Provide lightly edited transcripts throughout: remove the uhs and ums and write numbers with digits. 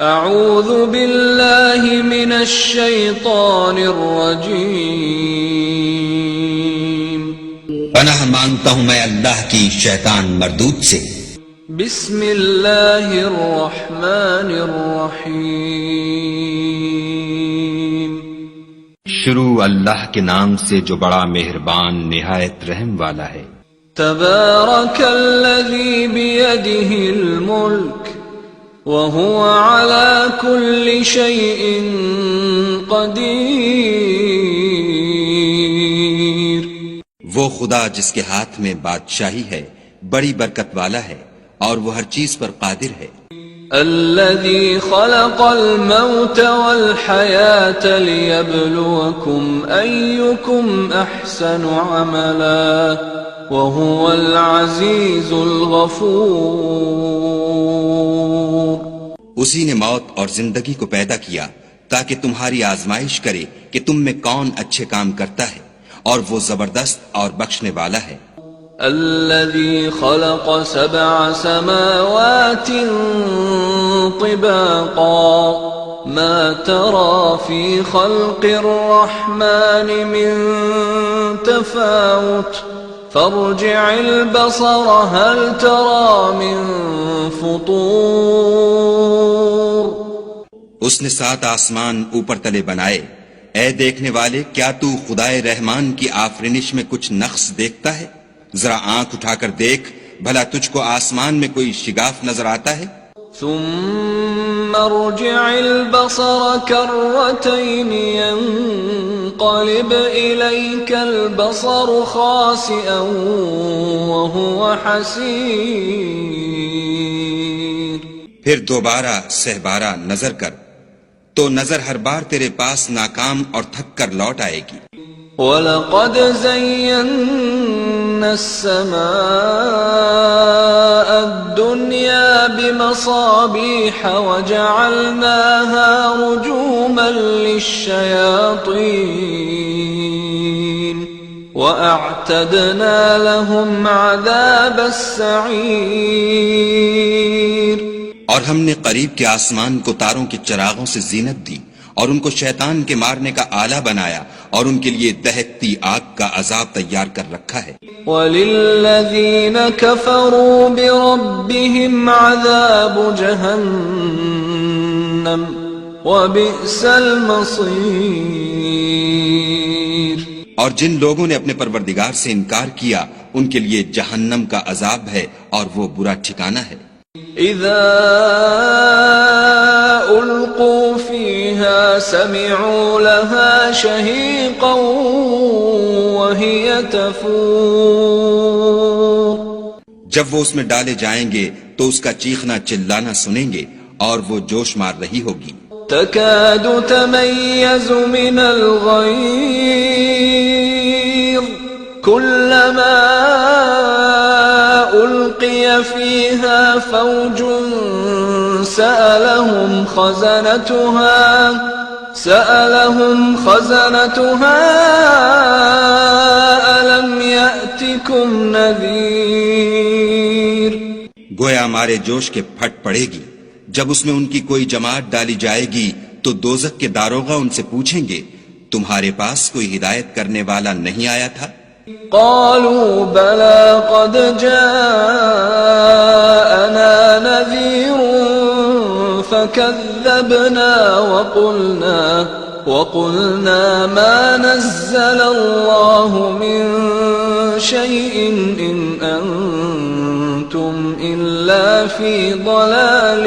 اعوذ باللہ من الشیطان الرجیم، پناہ مانگتا ہوں میں اللہ کی شیطان مردود سے۔ بسم اللہ الرحمن الرحیم، شروع اللہ کے نام سے جو بڑا مہربان نہایت رحم والا ہے۔ تبارک الذی بیدہ الملک وهو على كل شيء قدیر، وہ خدا جس کے ہاتھ میں بادشاہی ہے بڑی برکت والا ہے اور وہ ہر چیز پر قادر ہے۔ الذي خلق الموت والحياة ليبلوكم أيكم أحسن عملا وهو العزيز الغفور، اسی نے موت اور زندگی کو پیدا کیا تاکہ تمہاری آزمائش کرے کہ تم میں کون اچھے کام کرتا ہے، اور وہ زبردست اور بخشنے والا ہے۔ الذي خلق 7 سماوات طباقا ما ترى في خلق الرحمن من تفاوت فارجع البصر هل ترى من فطور، اس نے 7 آسمان اوپر تلے بنائے، اے دیکھنے والے کیا تو خدائے رحمان کی آفرینش میں کچھ نقص دیکھتا ہے؟ ذرا آنکھ اٹھا کر دیکھ بھلا تجھ کو آسمان میں کوئی شگاف نظر آتا ہے؟ ثم ارجع البصر كرتين ينقلب إليك البصر خاسئا وهو حسير، پھر دوبارہ سہبارہ نظر کر تو نظر ہر بار تیرے پاس ناکام اور تھک کر لوٹ آئے گی۔ وَلَقَدْ زَيَّنَّا السَّمَاءَ الدُّنْيَا بِمَصَابِيحَ وَجَعَلْنَاهَا رُجُومًا لِلشَّيَاطِينِ وَأَعْتَدْنَا لَهُمْ عَذَابَ السَّعِيرِ، اور ہم نے قریب کے آسمان کو تاروں کے چراغوں سے زینت دی اور ان کو شیطان کے مارنے کا آلہ بنایا اور ان کے لیے دہکتی آگ کا عذاب تیار کر رکھا ہے۔ وَلِلَّذِينَ كَفَرُوا بِرَبِّهِمْ عَذَابُ جَهَنَّمَ وَبِئْسَ الْمَصِيرُ، اور جن لوگوں نے اپنے پروردگار سے انکار کیا ان کے لیے جہنم کا عذاب ہے اور وہ برا ٹھکانہ ہے۔ اذا القوا فيها سمعوا لها شهيقا وهي تفور، جب وہ اس میں ڈالے جائیں گے تو اس کا چیخنا چلانا سنیں گے اور وہ جوش مار رہی ہوگی۔ تكاد تميز من الغيظ كلما ألقي فيها فوج سألهم خزنتها ألم يأتكم نذير، گویا مارے جوش کے پھٹ پڑے گی۔ جب اس میں ان کی کوئی جماعت ڈالی جائے گی تو دوزخ کے داروغہ ان سے پوچھیں گے تمہارے پاس کوئی ہدایت کرنے والا نہیں آیا تھا؟ قالوا بلى قد جاءنا نذير فكذبنا وقلنا ما نزل الله من شيء إن أنتم إلا في ضلال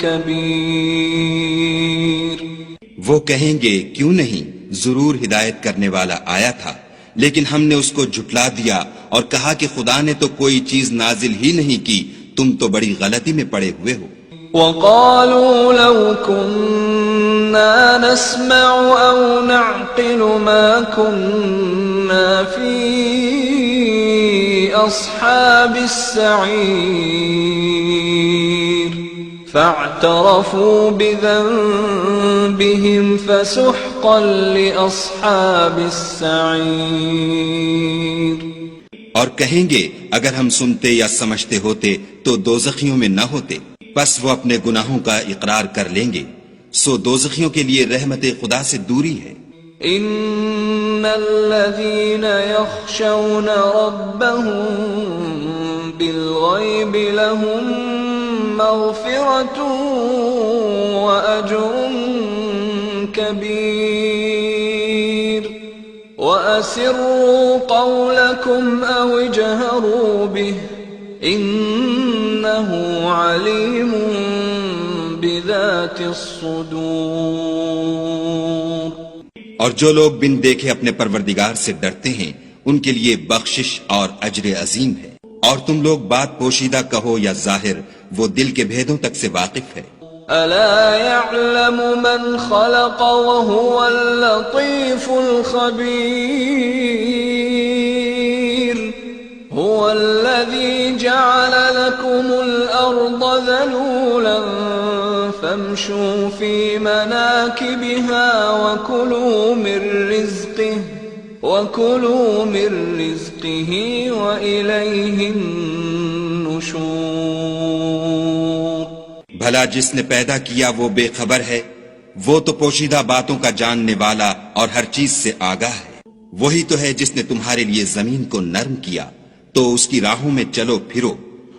كبير، وہ کہیں گے کیوں نہیں، ضرور ہدایت کرنے والا آیا تھا، لیکن ہم نے اس کو جھٹلا دیا اور کہا کہ خدا نے تو کوئی چیز نازل ہی نہیں کی، تم تو بڑی غلطی میں پڑے ہوئے ہو۔ وقالوا لو كنا نسمع أو نعقل ما كنا في أصحاب السعير فاعترفوا بذنبهم فسحقا لأصحاب السعير، اور کہیں گے اگر ہم سنتے یا سمجھتے ہوتے تو دوزخیوں میں نہ ہوتے۔ پس وہ اپنے گناہوں کا اقرار کر لیں گے، سو دوزخیوں کے لیے رحمت خدا سے دوری ہے۔ ان الذين يخشون ربهم بالغيب لهم مغفرة واجر كبير واسروا قولكم او اجهروا به انه عليم بذات الصدور۔ اور جو لوگ بن دیکھے اپنے پروردگار سے ڈرتے ہیں ان کے لیے بخشش اور اجر عظیم ہے۔ اور تم لوگ بات پوشیدہ کہو یا ظاہر، وہ دل کے بھیدوں تک سے واقف ہے۔ الا يعلم من خلق وهو اللطيف الخبير هو الذي جعل لكم الارض ذلولا فامشوا في مناكبها وكلوا من رزقه وإليه النشور۔ بھلا جس نے پیدا کیا وہ بے خبر ہے، وہ تو پوشیدہ باتوں کا جاننے والا اور ہر چیز سے آگاہ ہے۔ وہی تو ہے جس نے تمہارے لیے زمین کو نرم کیا، تو اس کی راہوں میں چلو پھرو،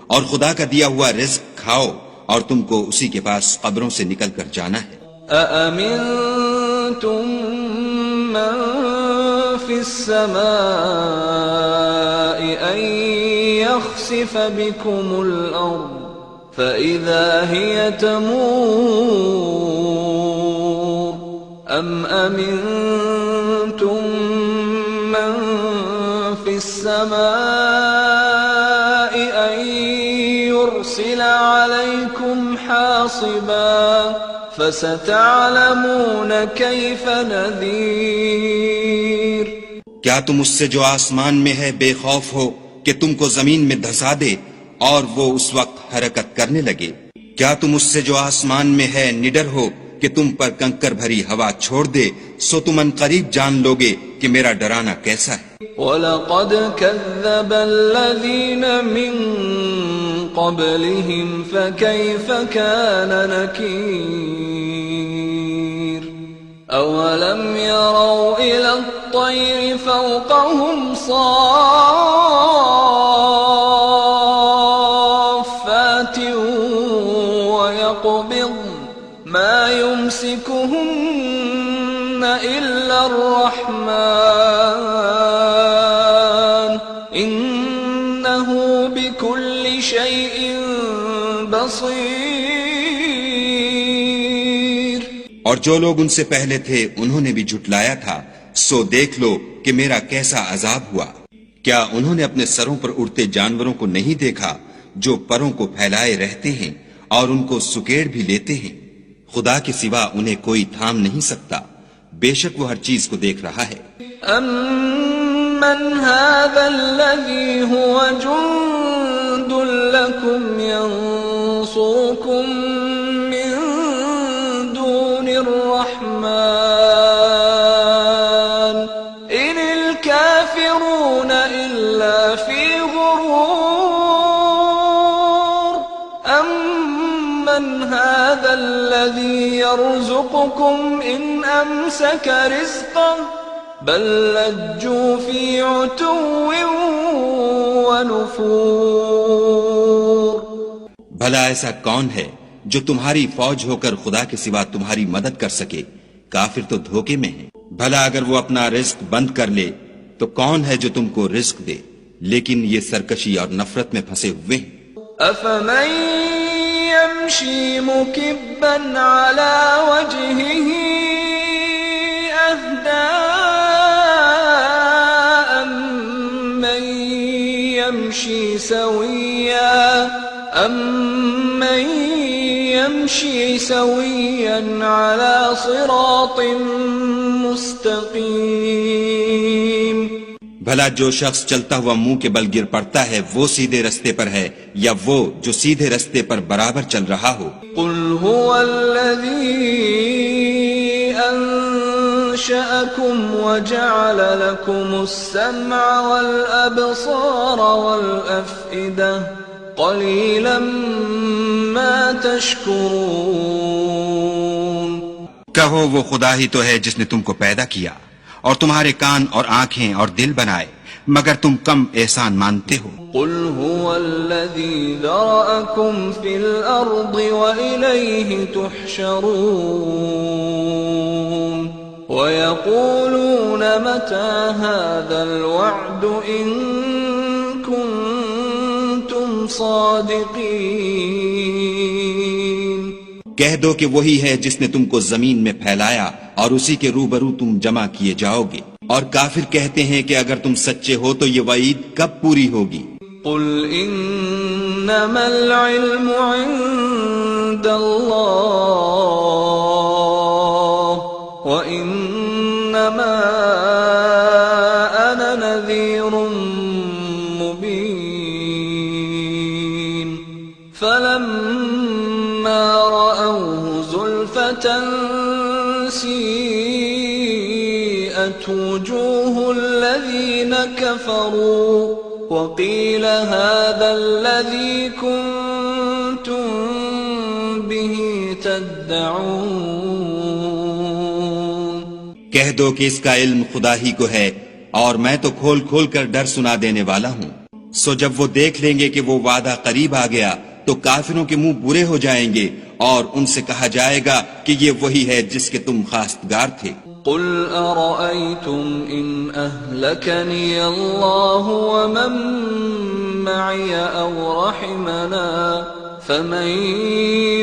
اور خدا کا دیا ہوا رزق کھاؤ، اور تم کو اسی کے پاس قبروں سے نکل کر جانا ہے۔ أأمنتم من في السماء أن يخسف بكم الأرض فإذا هي تمور أم أمنتم من في السماء أن يرسل عليكم حاصبا فستعلمون كيف نذير۔ کیا تم اس سے جو آسمان میں ہے بے خوف ہو کہ تم کو زمین میں دھسا دے اور وہ اس وقت حرکت کرنے لگے؟ کیا تم اس سے جو آسمان میں ہے نڈر ہو کہ تم پر کنکر بھری ہوا چھوڑ دے؟ سو تم ان قریب جان لوگے کہ میرا ڈرانا کیسا ہے۔ وَلَقَدْ كَذَّبَ الَّذِينَ مِن قَبْلِهِمْ فَكَيْفَ كَانَ نَكِيرِ أَوَلَمْ يَرَوْا إِلَى الطَّيْرِ فَوْقَهُمْ صَافَّاتٍ وَيَقْبِضْنَ مَا يُمْسِكُهُنَّ إِلَّا الرَّحْمَنُ إِنَّهُ بِكُلِّ شَيْءٍ بَصِيرٌ۔ اور جو لوگ ان سے پہلے تھے انہوں نے بھی جھٹلایا تھا، سو دیکھ لو کہ میرا کیسا عذاب ہوا۔ کیا انہوں نے اپنے سروں پر اڑتے جانوروں کو نہیں دیکھا جو پروں کو پھیلائے رہتے ہیں اور ان کو سکیڑ بھی لیتے ہیں؟ خدا کے سوا انہیں کوئی تھام نہیں سکتا، بے شک وہ ہر چیز کو دیکھ رہا ہے۔ أَمَّنْ هَذَا الَّذِي هُوَ جُنْدٌ لَكُمْ يَنْصُرُكُمْ مِنْ دُونِ الرَّحْمَنِ إِنِ الْكَافِرُونَ إِلَّا فِي غُرُورٍ أَمَّنْ هَذَا الَّذِي يَرْزُقُكُمْ إِنْ أَمْسَكَ رِزْقَهُ بل لجوا في عتو ونفور۔ بھلا ایسا کون ہے جو تمہاری فوج ہو کر خدا کے سوا تمہاری مدد کر سکے؟ کافر تو دھوکے میں ہیں۔ بھلا اگر وہ اپنا رزق بند کر لے تو کون ہے جو تم کو رزق دے؟ لیکن یہ سرکشی اور نفرت میں پھنسے ہوئے ہیں۔ أفمن يمشي مكبا على وجهه أهدى أمن يمشي سويا على صراط مستقيم۔ بھلا جو شخص چلتا ہوا منہ کے بل گر پڑتا ہے وہ سیدھے رستے پر ہے یا وہ جو سیدھے رستے پر برابر چل رہا ہو؟ قل هو الذي أنشأكم وجعل لكم السمع والأبصار والأفئدة قليلا ما تشكرون کہو وہ خدا ہی تو ہے جس نے تم کو پیدا کیا اور تمہارے کان اور آنکھیں اور دل بنائے، مگر تم کم احسان مانتے ہو۔ قل هو الذي ذرأكم في الأرض وإليه تحشرون ويقولون متى هذا الوعد إن كنتم صادقين۔ کہہ دو کہ وہی ہے جس نے تم کو زمین میں پھیلایا اور اسی کے روبرو تم جمع کیے جاؤ گے، اور کافر کہتے ہیں کہ اگر تم سچے ہو تو یہ وعید کب پوری ہوگی؟ قل انما العلم عند اللہ وانما انا نذیر مبین فلما رأوه زلفة سیئت وجوه الذین کفروا وقیل هذا الذی کنتم به تدعون۔ کہہ دو کہ اس کا علم خدا ہی کو ہے اور میں تو کھول کھول کر ڈر سنا دینے والا ہوں۔ سو جب وہ دیکھ لیں گے کہ وہ وعدہ قریب آ گیا تو کافروں کے منہ برے ہو جائیں گے اور ان سے کہا جائے گا کہ یہ وہی ہے جس کے تم خواستگار تھے۔ قل ارأيتم ان اهلكني الله ومن معي او رحمنا فمن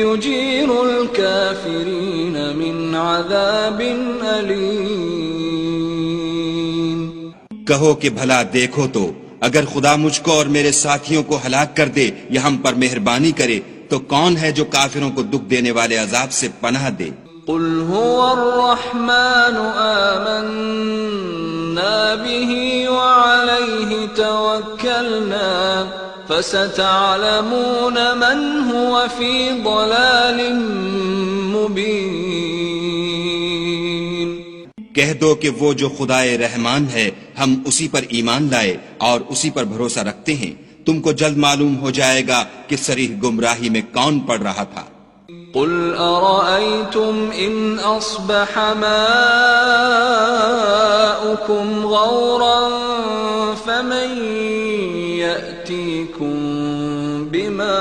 يجير الكافرين من عذاب أليم۔ کہو کہ بھلا دیکھو تو اگر خدا مجھ کو اور میرے ساتھیوں کو ہلاک کر دے یا ہم پر مہربانی کرے تو کون ہے جو کافروں کو دکھ دینے والے عذاب سے پناہ دے؟ قل هو الرحمن آمنا به وعليه توكلنا فستعلمون من هو في ضلال مبين۔ کہہ دو کہ وہ جو خدائے رحمان ہے ہم اسی پر ایمان لائے اور اسی پر بھروسہ رکھتے ہیں، تم کو جلد معلوم ہو جائے گا کہ صریح گمراہی میں کون پڑ رہا تھا۔ قل أرأيتم إن أصبح ماؤكم غورا فمن يأتيكم بماء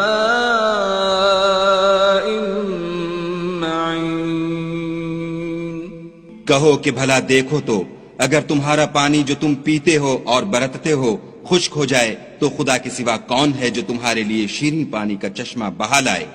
معين۔ کہو کہ بھلا دیکھو تو اگر تمہارا پانی جو تم پیتے ہو اور برتتے ہو خشک ہو جائے تو خدا کے سوا کون ہے جو تمہارے لیے شیریں پانی کا چشمہ بہا لائے؟